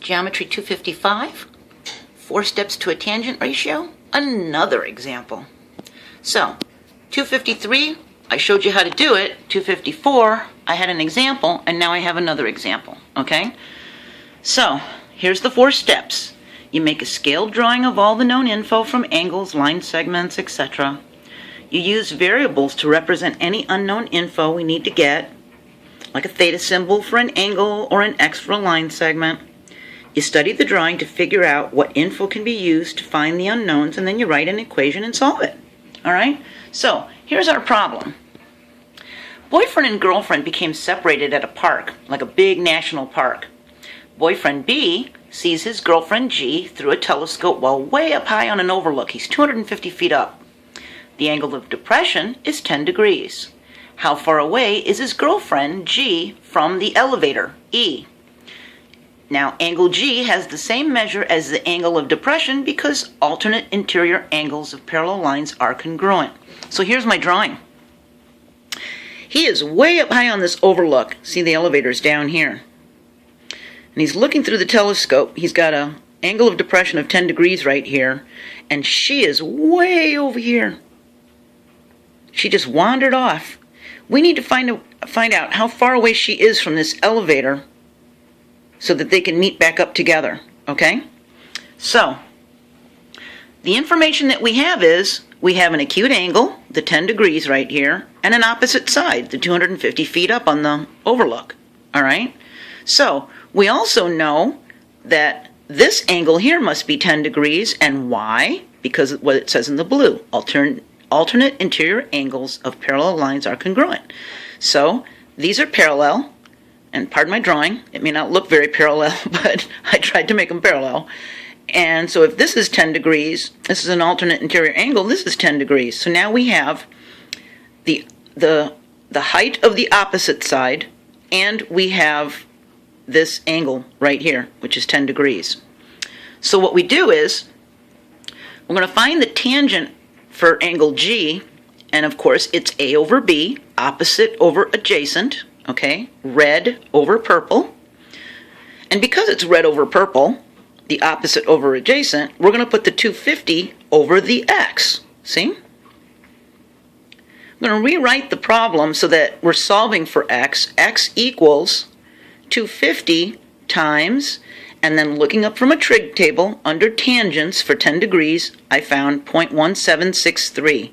Geometry 255, 4 steps to a tangent ratio, another example. So, 253, I showed you how to do it. 254, I had an example, and now I have another example, okay? So, here's the 4 steps. You make a scaled drawing of all the known info from angles, line segments, etc. You use variables to represent any unknown info we need to get, like a theta symbol for an angle or an x for a line segment. You study the drawing to figure out what info can be used to find the unknowns, and then you write an equation and solve it. All right? So, here's our problem. Boyfriend and girlfriend became separated at a park, like a big national park. Boyfriend B sees his girlfriend G through a telescope while way up high on an overlook. He's 250 feet up. The angle of depression is 10 degrees. How far away is his girlfriend G from the elevator, E? Now, angle G has the same measure as the angle of depression because alternate interior angles of parallel lines are congruent. So here's my drawing. He is way up high on this overlook. See, the elevator's down here. And he's looking through the telescope. He's got an angle of depression of 10 degrees right here. And she is way over here. She just wandered off. We need to find out how far away she is from this elevator so that they can meet back up together, okay? So, the information that we have is, we have an acute angle, the 10 degrees right here, and an opposite side, the 250 feet up on the overlook, all right? So, we also know that this angle here must be 10 degrees, and why? Because of what it says in the blue, alternate interior angles of parallel lines are congruent. So, these are parallel. And pardon my drawing, it may not look very parallel, but I tried to make them parallel. And so if this is 10 degrees, this is an alternate interior angle, this is 10 degrees. So now we have the height of the opposite side, and we have this angle right here, which is 10 degrees. So what we do is, we're going to find the tangent for angle G, and of course it's A over B, opposite over adjacent. Okay, red over purple. And because it's red over purple, the opposite over adjacent, we're going to put the 250 over the x. See? I'm going to rewrite the problem so that we're solving for x. X equals 250 times, and then looking up from a trig table, under tangents for 10 degrees, I found 0.1763.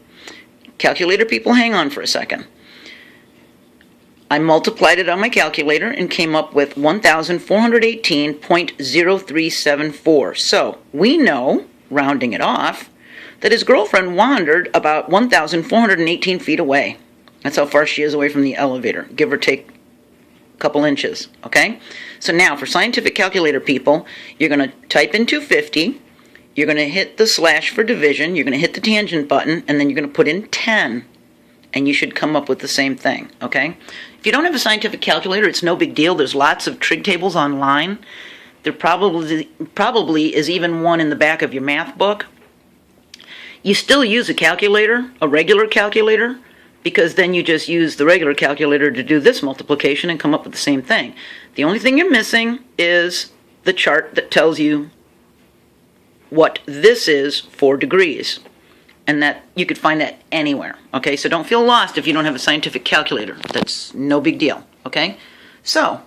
Calculator people, hang on for a second. I multiplied it on my calculator and came up with 1,418.0374. So we know, rounding it off, that his girlfriend wandered about 1,418 feet away. That's how far she is away from the elevator, give or take a couple inches, okay? So now, for scientific calculator people, you're going to type in 250, you're going to hit the slash for division, you're going to hit the tangent button, and then you're going to put in 10. And you should come up with the same thing, okay? If you don't have a scientific calculator, it's no big deal. There's lots of trig tables online. There probably is even one in the back of your math book. You still use a calculator, a regular calculator, because then you just use the regular calculator to do this multiplication and come up with the same thing. The only thing you're missing is the chart that tells you what this is for degrees. And that you could find that anywhere, okay? So don't feel lost if you don't have a scientific calculator. That's no big deal, okay? So,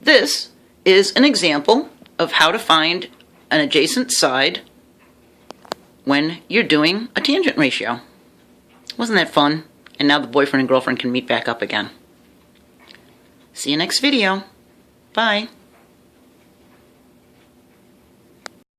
this is an example of how to find an adjacent side when you're doing a tangent ratio. Wasn't that fun? And now the boyfriend and girlfriend can meet back up again. See you next video. Bye.